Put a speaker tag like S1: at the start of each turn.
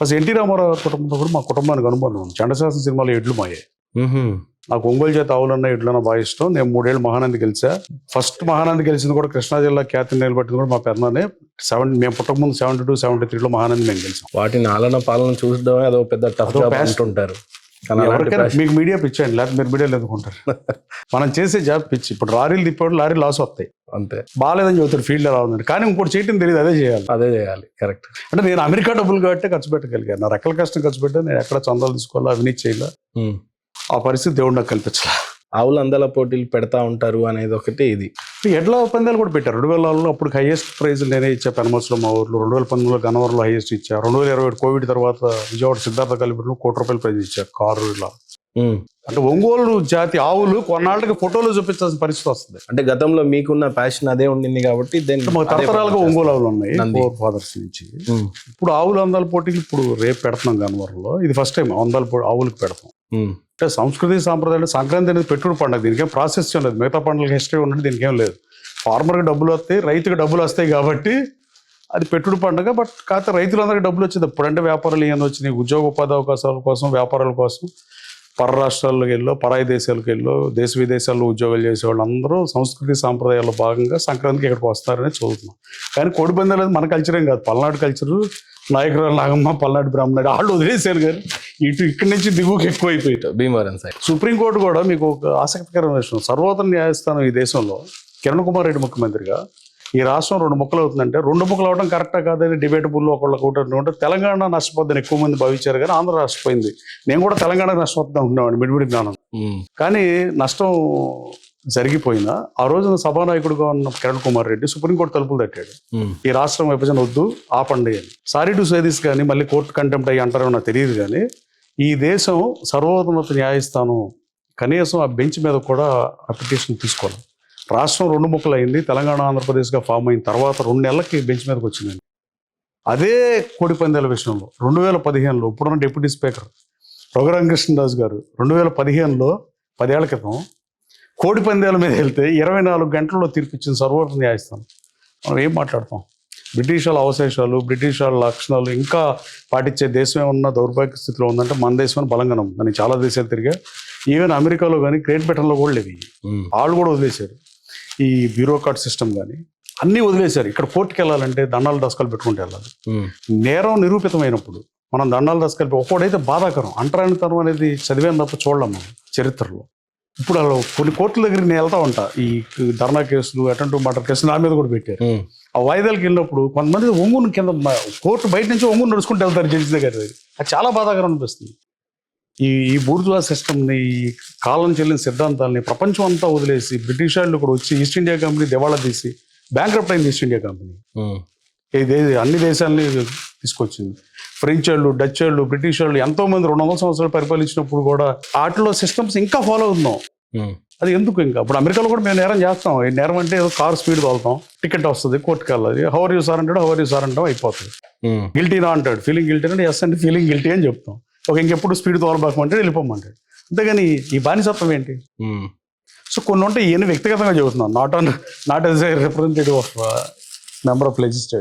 S1: అసలు ఎన్టీ రామారావు కుటుంబంతో కూడా మా కుటుంబానికి అనుబంధం ఉంది. చండశాసన సినిమాలో ఎడ్లు మాయే. నాకు ఒంగోలు చేత ఆవులన్నా ఎడ్లన్నా బాగా ఇష్టం. నేను 3 ఏళ్ళు మహానంది గెలిచా. ఫస్ట్ మహానంది గెలిచింది కూడా కృష్ణా జిల్లా ఖ్యాతిని నిలబెట్టింది కూడా మా పెద్దనే. మేము పుట్టక ముందు 72, 73లో మహానంది మేము గెలిచాం.
S2: వాటిని ఆలన పాలన చూసడమే అదో పెద్ద టఫ్ జాబ్ అంటుంటారు.
S1: మీకు మీడియా పిచ్చండి, లేకపోతే మీరు మీడియాలో ఎదుర్కొంటారు. మనం చేసే జాబ్ పిచ్చి. ఇప్పుడు లారీలు తిప్పాడు, లారీ లాస్ వస్తాయి
S2: అంతే.
S1: బాగాలేదని చెబుతారు, ఫీల్డ్ ఎలా ఉందండి. కానీ ఇంకోటి చేయటం తెలియదు, అదే చేయాలి.
S2: కరెక్ట్.
S1: అంటే నేను అమెరికా డబ్బులు కాబట్టి ఖర్చు పెట్టగలిగాను. నా రెక్కల కష్టం ఖర్చు పెట్టా. నేను ఎక్కడ చందాలు తీసుకోవాలా, అవినీతి చేయాలా, ఆ పరిస్థితి దేవుడు నాకు కల్పించాల.
S2: ఆవుల అందల పోటీలు పెడతా ఉంటారు అనేది ఒకటి. ఇది
S1: ఎడ్ల పందాలు కూడా పెట్టారు 2000లో. అప్పుడు హైయెస్ట్ ప్రైజ్ నేనే ఇచ్చా పెనమర్స్లో మా ఊర్లో. 2019లో గన్నవరంలో హైయెస్ట్ ఇచ్చా. 2021 కోవిడ్ తర్వాత విజయవాడ సిద్ధార్థ కలిపిలో ₹1,00,00,000 ప్రైజ్ ఇచ్చా. కారు ఇలా. అంటే ఒంగోలు జాతి ఆవులు కొన్నాళ్ళకి ఫోటోలు చూపించాల్సిన పరిస్థితి వస్తుంది.
S2: అంటే గతంలో మీకున్న ప్యాషన్ అదే ఉండింది కాబట్టి
S1: మాకు తరతరాలుగా ఒంగోలు ఆవులు ఉన్నాయి, 4 ఫాదర్స్ నుంచి. ఇప్పుడు ఆవుల అందాల పోటీలు ఇప్పుడు రేపు పెడుతున్నాం గన్నవరంలో. ఇది ఫస్ట్ టైం ఆవులకు పెడతాం. అంటే సంస్కృతి సాంప్రదాయాలు, సంక్రాంతి అనేది పెట్టుబడి పండుగ. దీనికేం ప్రాసెస్ లేదు. మిగతా పండుగలకు హిస్టరీ ఉన్నట్టు దీనికి ఏం లేదు. ఫార్మర్కి డబ్బులు వస్తాయి, రైతుకి డబ్బులు వస్తాయి కాబట్టి అది పెట్టుబడి పండుగ. బట్ కాకపోతే రైతులందరికీ డబ్బులు వచ్చింది. ఇప్పుడంటే వ్యాపారాలు ఏమైనా వచ్చినాయి, ఉద్యోగ ఉపాధి అవకాశాల కోసం, వ్యాపారాల కోసం పర రాష్ట్రాలకు వెళ్ళో, పరాయి దేశాలకు వెళ్ళో, దేశ విదేశాల్లో ఉద్యోగాలు చేసేవాళ్ళు అందరూ సంస్కృతి సాంప్రదాయాల్లో భాగంగా సంక్రాంతికి ఇక్కడికి వస్తారని చదువుతున్నాం. కానీ కోడి పందాలు అనేది మన కల్చరేం కాదు, పల్నాడు కల్చరు. నాయకురాలు నాగమ్మ, పల్నాడు బ్రాహ్మణుడు వాళ్ళు వదిలేశారు. కానీ ఇక్కడి నుంచి దిగువకి ఎక్కువ అయిపోయింది.
S2: భీమవరం సైడ్
S1: సుప్రీంకోర్టు కూడా మీకు ఒక ఆసక్తికరమైన విషయం, సర్వోన్నత న్యాయస్థానం ఈ దేశంలో కిరణ్ కుమార్ రెడ్డి ముఖ్యమంత్రిగా ఈ రాష్ట్రం 2 ముక్కలు అవుతుందంటే 2 ముక్కలు అవడం కరెక్టా కాదని డిబేటబుల్ ఒకళ్ళకి ఒకటి. తెలంగాణ నష్టపోద్దని ఎక్కువ మంది భావించారు, కానీ ఆంధ్ర నష్టపోయింది. నేను కూడా తెలంగాణ నష్టపోద్దాం అనుకున్నాను మిడిమిడి జ్ఞానం. కానీ నష్టం జరిగిపోయినా ఆ రోజున సభానాయకుడిగా ఉన్న కిరణ్ కుమార్ రెడ్డి సుప్రీంకోర్టు తలుపులు తట్టాడు. ఈ రాష్ట్రం విభజన వద్దు, ఆపండి అని. సారీ టు సేదిస్ కానీ మళ్ళీ కోర్టు కంటెంప్ట్ అయ్యి అంటారో నాకు తెలియదు. కానీ ఈ దేశం సర్వోన్నత న్యాయస్థానం కనీసం ఆ బెంచ్ మీద కూడా ఆ పిటిషన్ తీసుకోవాలి. రాష్ట్రం 2 ముక్కలు అయింది, తెలంగాణ ఆంధ్రప్రదేశ్గా ఫామ్ అయిన తర్వాత 2 నెలలకి బెంచ్ మీదకి వచ్చిందండి. అదే కోడి పందాల విషయంలో 2015లో ఇప్పుడున్న డిప్యూటీ స్పీకర్ రఘురామకృష్ణరాజు గారు 2015లో 10 ఏళ్ల క్రితం కోడి పందాల మీద వెళ్తే 24 గంటల్లో తీర్పిచ్చిన సర్వోన్నత న్యాయస్థానం. మనం ఏం మాట్లాడతాం? బ్రిటిష్ వాళ్ళ అవశేషాలు, బ్రిటిష్ వాళ్ళ లక్షణాలు ఇంకా పాటించే దేశం ఏమన్నా దౌర్భాగ్య స్థితిలో ఉందంటే మన దేశం బలంగా ఉంది. నేను చాలా దేశాలు తిరిగా. ఈవెన్ అమెరికాలో కానీ గ్రేట్ బ్రిటన్లో కూడా లేవు. వాళ్ళు కూడా వదిలేశారు. ఈ బ్యూరోక్రాట్ సిస్టమ్ కానీ అన్నీ వదిలేశారు. ఇక్కడ కోర్టుకి వెళ్ళాలంటే దండాలు దశకాలు పెట్టుకుంటూ వెళ్ళాలి. నేరం నిరూపితమైనప్పుడు మనం దండాలు దశకాలు ఒక్కోడైతే బాధాకరం. అంటరానితనం అనేది చదివేం తప్ప చూడలేం మనం చరిత్రలో. ఇప్పుడు అలా కొన్ని కోర్టుల దగ్గరికి నేను వెళ్తా ఉంటా. ఈ ధర్నా కేసులు, అటెంప్ట్ మర్డర్ కేసులు నా మీద కూడా పెట్టారు. ఆ వాయిదాలకు వెళ్ళినప్పుడు కొంతమంది ఒంగుని కింద కోర్టు బయట నుంచి ఒంగుని నడుచుకుంటూ వెళ్తారు జడ్జి దగ్గర. అది చాలా బాధాకరం అనిపిస్తుంది. ఈ బూర్జువా సిస్టమ్ని, కాలం చెల్లిన సిద్ధాంతాలని ప్రపంచం అంతా వదిలేసి బ్రిటిష్ వాళ్ళు కూడా వచ్చి ఈస్ట్ ఇండియా కంపెనీ దివాళా తీసి బ్యాంక్రప్ట్ అయింది. ఈస్ట్ ఇండియా కంపెనీ అన్ని దేశాలని తీసుకొచ్చింది. ఫ్రెంచ్ వాళ్ళు, డచ్ వాళ్ళు, బ్రిటిష్ వాళ్ళు ఎంతోమంది 200 సంవత్సరాలు పరిపాలించినప్పుడు కూడా వాటిలో సిస్టమ్స్ ఇంకా ఫాలో అవుతున్నాం. అది ఎందుకు? ఇంకా ఇప్పుడు అమెరికాలో కూడా మేము నేరం చేస్తాం. నేరం అంటే ఏదో కార్ స్పీడ్ తోలుతాం, టికెట్ వస్తుంది, కోర్టుకి వెళ్ళాలి. హవర్ యూ సార్ అంటాడు, హవర్ యూ సార్ అంటాం, అయిపోతుంది. గిల్టీనా అంటాడు, ఫీలింగ్ గిల్టీ అంటే ఎస్ అంటే ఫీలింగ్ గిల్టీ అని చెప్తాం. ఇంకెప్పుడు స్పీడ్ తోలబాకమంటే వెళ్ళిపోమంటాడు. అంతేగాని ఈ బానిసత్వం ఏంటి? సో కొన్ని ఉంటే ఈయన వ్యక్తిగతంగా చెబుతున్నాను, not as a representative of member of legislature.